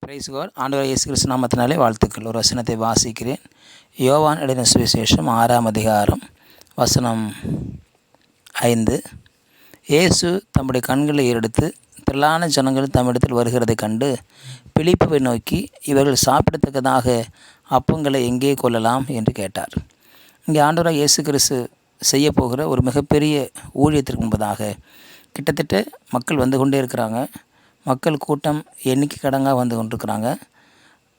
Price God. ஆண்டவர் இயேசு கிறிஸ்து நாமத்தினாலே வாழ்த்துக்கள். ஒரு வசனத்தை வாசிக்கிறேன். யோவான் எழுதின சுவிசேஷம் 6ஆம் அதிகாரம் வசனம் 5. இயேசு தம்முடைய கண்களை ஏறெடுத்து திரளான ஜனங்கள் தம்மிடத்தில் வருகிறதைக் கண்டு பிலிப்பை நோக்கி, இவர்கள் சாப்பிடத்தக்கதாக அப்பங்களை எங்கே கொள்ளலாம் என்று கேட்டார். இங்கே ஆண்டவராக இயேசு கிறிஸ்து செய்ய போகிற ஒரு மிகப்பெரிய ஊழியத்திற்கு முன்பதாக கிட்டத்தட்ட மக்கள் வந்து கொண்டே இருக்கிறாங்க. மக்கள் கூட்டம் எண்ணிக்கை கடங்காக வந்து கொண்டிருக்கிறாங்க.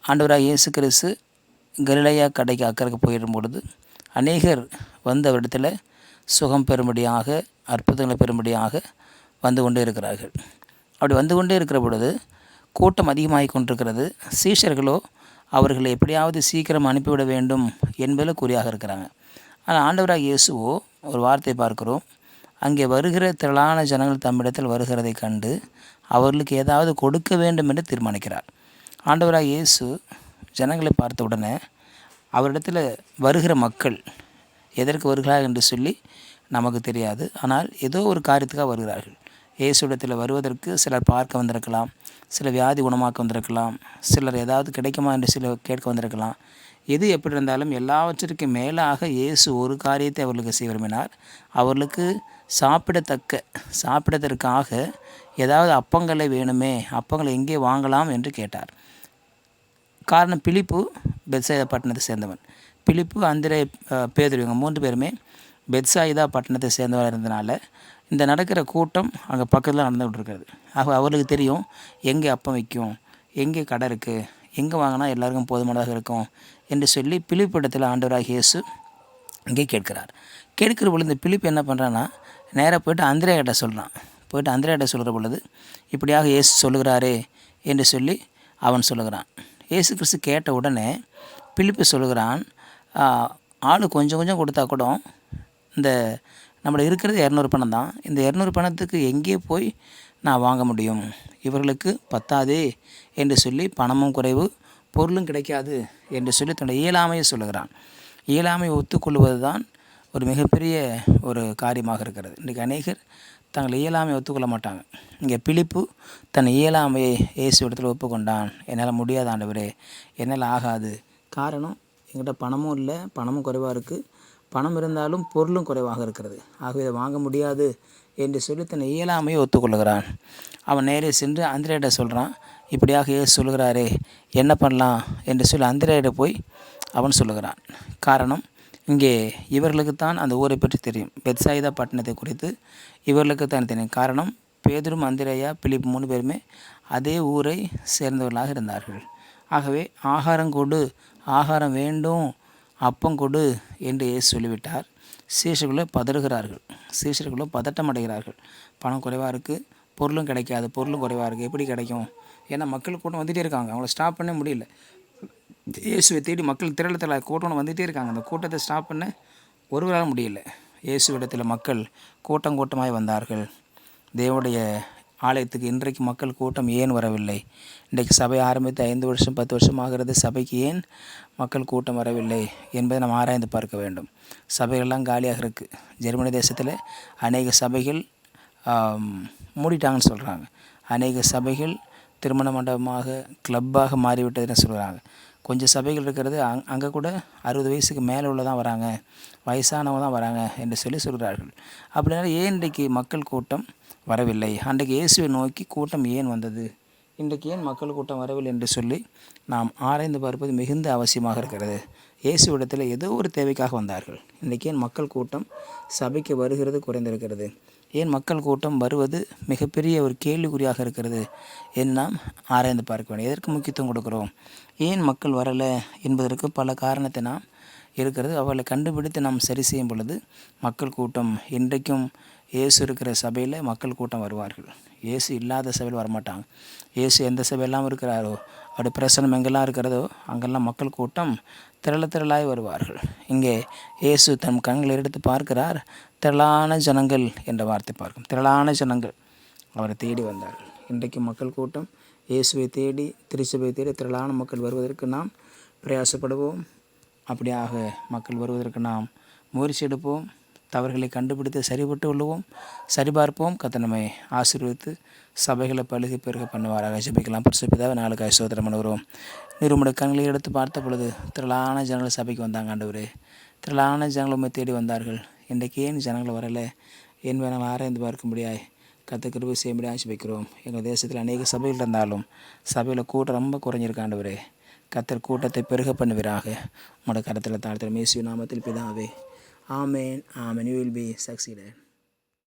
ஆண்டவராக இயேசு கிறிஸ்து கலிலேயா கடைக்கு அக்கறைக்கு போயிடும் பொழுது அநேகர் வந்து அவரிடத்தில் சுகம் பெறும்படியாக, அற்புதங்களை பெறும்படியாக வந்து கொண்டே இருக்கிறார்கள். அப்படி வந்து கொண்டே இருக்கிற பொழுது கூட்டம் அதிகமாகி கொண்டிருக்கிறது. சீஷர்களோ அவர்களை எப்படியாவது சீக்கிரம் அனுப்பிவிட வேண்டும் என்பதில் குறியாக இருக்கிறாங்க. ஆனால் ஆண்டவராக இயேசுவோ ஒரு வார்த்தை பார்க்கிறோம். அங்கே வருகிற திரளான ஜனங்கள் தம்மிடத்தில் வருகிறதை கண்டு அவர்களுக்கு ஏதாவது கொடுக்க வேண்டும் என்று தீர்மானிக்கிறார். ஆண்டவராக இயேசு ஜனங்களை பார்த்த உடனே அவரிடத்தில் வருகிற மக்கள் எதற்கு வருகிறார்கள் என்று சொல்லி நமக்கு தெரியாது. ஆனால் ஏதோ ஒரு காரியத்துக்காக வருகிறார்கள். இயேசுவிடத்தில் வருவதற்கு சிலர் பார்க்க வந்திருக்கலாம், சில வியாதி குணமாக்க வந்திருக்கலாம், சிலர் ஏதாவது கிடைக்குமா என்று சிலர் கேட்க வந்திருக்கலாம். எது எப்படி இருந்தாலும் எல்லாவற்றிற்கும் மேலாக இயேசு ஒரு காரியத்தை அவர்களுக்கு செய்ய விரும்பினார். அவர்களுக்கு சாப்பிடதற்காக ஏதாவது அப்பங்களை வேணுமே, அப்பங்களை எங்கே வாங்கலாம் என்று கேட்டார். காரணம், பிலிப்பு பெத்சாயிதா பட்டணத்தை சேர்ந்தவன். பிலிப்பு, அந்திரே, பேதுரு இவங்க 3 பேருமே பெத்சாயிதா பட்டணத்தை சேர்ந்தவராக இருந்தனால இந்த நடக்கிற கூட்டம் அங்கே பக்கத்தில் நடந்துகிட்டு இருக்கிறது. அவர்களுக்கு தெரியும் எங்கே அப்பம் வைக்கும், எங்கே கடை இருக்குது, எங்கே வாங்கினா எல்லாருக்கும் போதுமானதாக இருக்கும் என்று சொல்லி பிலிப்பு இடத்துல ஆண்டவராக இயேசு இங்கே கேட்கிறார். கேட்கிற பொழுது இந்த பிலிப்பு என்ன பண்ணுறான்னா, நேராக போய்ட்டு அந்திரேயிட்ட சொல்கிறான். அந்திரேயிட்ட சொல்கிற பொழுது இப்படியாக இயேசு சொல்லுகிறாரே என்று சொல்லி அவன் சொல்லுகிறான். இயேசு கிறிஸ்து கேட்ட உடனே பிலிப்பு சொல்லுகிறான், ஆள் கொஞ்சம் கொஞ்சம் கொடுத்தா கூட இந்த நம்மளை இருக்கிறது 200 பணம் தான். இந்த 200 பணத்துக்கு எங்கே போய் நான் வாங்க முடியும்? இவர்களுக்கு பத்தாதே என்று சொல்லி பணமும் குறைவு, பொருளும் கிடைக்காது என்று சொல்லி தன்னுடைய இயலாமையை சொல்லுகிறான். இயலாமையை ஒத்துக்கொள்வது தான் ஒரு மிகப்பெரிய ஒரு காரியமாக இருக்கிறது. இன்றைக்கு அநேகர் தங்கள் இயலாமையை ஒத்துக்கொள்ள மாட்டாங்க. இங்கே பிலிப்பு தன் இயலாமையை இயேசு இடத்துல ஒப்புக்கொண்டான். என்னால் முடியாத ஆண்டவரே, என்னால் ஆகாது. காரணம், என்கிட்ட பணமும் இல்லை, பணமும் குறைவாக இருக்குது, பணம் இருந்தாலும் பொருளும் குறைவாக இருக்கிறது, ஆகவே இதை வாங்க முடியாது என்று சொல்லி தன் இயலாமையை ஒத்துக்கொள்கிறான். அவன் நேரே சென்று அந்திரேயிட்ட சொல்கிறான், இப்படியாக இயேசு சொல்கிறாரே என்ன பண்ணலாம் என்று சொல்லி அந்திரேயிட்ட போய் அவன் சொல்லுகிறான். காரணம், இங்கே இவர்களுக்குத்தான் அந்த ஊரை பற்றி தெரியும். பெத்சாயிதா பட்டணத்தை குறித்து இவர்களுக்குத்தான் தெரியும். காரணம், பேதுரும், அந்திரேயா, பிலிப்பு 3 பேருமே அதே ஊரை சேர்ந்தவர்களாக இருந்தார்கள். ஆகவே ஆகாரம் கொடு, ஆகாரம் வேண்டும், அப்பம் கொடு என்று இயேசு சொல்லிவிட்டார். சீஷர்களோ பதறுகிறார்கள், சீஷர்களோ பதட்டம் அடைகிறார்கள். பணம் குறைவாக இருக்குது, பொருளும் கிடைக்காது, பொருளும் குறைவாக இருக்குது, எப்படி கிடைக்கும்? ஏன்னா மக்கள் கூட்டம் வந்துகிட்டே இருக்காங்க, அவங்கள ஸ்டாப் பண்ண முடியல. இயேசுவை தேடி மக்கள் திரளத்தில் கூட்டம் வந்துகிட்டே இருக்காங்க. அந்த கூட்டத்தை ஸ்டாப் பண்ண ஒருவரால் முடியல. இயேசுவிடத்தில் மக்கள் கூட்டமாய் வந்தார்கள். தேவனுடைய ஆலயத்துக்கு இன்றைக்கு மக்கள் கூட்டம் ஏன் வரவில்லை? இன்றைக்கு சபை ஆரம்பித்து 5 வருஷம் 10 வருஷம் ஆகிறது. சபைக்கு ஏன் மக்கள் கூட்டம் வரவில்லை என்பதை நாம் ஆராய்ந்து பார்க்க வேண்டும். சபைகள்லாம் காலியாக இருக்குது. ஜெர்மனி தேசத்தில் அநேக சபைகள் மூடிட்டாங்கன்னு சொல்கிறாங்க. அநேக சபைகள் திருமண மண்டபமாக, கிளப்பாக மாறிவிட்டதுன்னு சொல்கிறாங்க. கொஞ்சம் சபைகள் இருக்கிறது, அங்கே கூட 60 வயசுக்கு மேலே உள்ளதான் வராங்க, வயசானவங்க தான் வராங்க என்று சொல்கிறார்கள். அப்படின்னா ஏன் இன்றைக்கு மக்கள் கூட்டம் வரவில்லை? அன்றைக்கு இயேசுவை நோக்கி கூட்டம் ஏன் வந்தது? இன்றைக்கு ஏன் மக்கள் கூட்டம் வரவில்லை என்று சொல்லி நாம் ஆராய்ந்து பார்ப்பது மிகுந்த அவசியமாக இருக்கிறது. இயேசுவிடத்தில் ஏதோ ஒரு தேவைக்காக வந்தார்கள். இன்றைக்கு ஏன் மக்கள் கூட்டம் சபைக்கு வருகிறது குறைந்திருக்கிறது? ஏன் மக்கள் கூட்டம் வருவது மிகப்பெரிய ஒரு கேள்விக்குறியாக இருக்கிறது என்று நாம் ஆராய்ந்து பார்க்க வேண்டும். எதற்கு முக்கியத்துவம் கொடுக்குறோம்? ஏன் மக்கள் வரலை என்பதற்கு பல காரணத்தை நாம் இருக்கிறது. அவர்களை கண்டுபிடித்து நாம் சரி செய்யும் பொழுது மக்கள் கூட்டம், இன்றைக்கும் இயேசு இருக்கிற சபையில் மக்கள் கூட்டம் வருவார்கள். இயேசு இல்லாத சபையில் வரமாட்டாங்க. இயேசு எந்த சபையெல்லாம் இருக்கிறாரோ, அவருடைய பிரசனம் எங்கெல்லாம் இருக்கிறதோ அங்கெல்லாம் மக்கள் கூட்டம் திரளாய் வருவார்கள். இங்கே இயேசு தன் கண்களை எடுத்து பார்க்கிறார். திரளான ஜனங்கள் என்ற வார்த்தை பார்க்கும். திரளான ஜனங்கள் அவரை தேடி வந்தார்கள். இன்றைக்கு மக்கள் கூட்டம் இயேசுவை தேடி, திருச்சபை தேடி திரளான மக்கள் வருவதற்கு நாம் பிரயாசப்படுவோம். அப்படியாக மக்கள் வருவதற்கு நாம் முயற்சி எடுப்போம். தவறுகளை கண்டுபிடித்து சரிபட்டு கொள்ளுவோம், சரிபார்ப்போம். கர்த்தர் நம்மை ஆசீர்வதித்து சபைகளை பழுகி பெருக பண்ணுவாராக. ஜெபிக்கலாம். பரிசுத்தபிதாவே, நாளுக்காய் ஸ்தோத்திரம் பண்ணுகிறோம். நீர் உம்முடைய கண்களை எடுத்து பார்த்த பொழுது திரளான ஜனங்கள் சபைக்கு வந்தாங்க ஆண்டவரே. திரளான ஜனங்கள் உம்மை தேடி வந்தார்கள். இன்றைக்கு ஏன் ஜனங்கள் வரலை என்பதை நாங்கள் ஆராய்ந்து பார்க்கும்படியாய் கர்த்தர் கிருபை செய்யும்படியாக ஜெபிக்கிறோம். எங்கள் தேசத்தில் அநேக சபைகள் இருந்தாலும் சபையில் கூட்டம் ரொம்ப குறைஞ்சிருக்கு ஆண்டவரே. கர்த்தர் கூட்டத்தை பெருக பண்ணுவீராக. உம்முடைய கரத்தில் தாழ்த்துகிறோம் இயேசுவின் நாமத்தில் பிதாவே. ஆமென். ஆமென். You will be succeeded.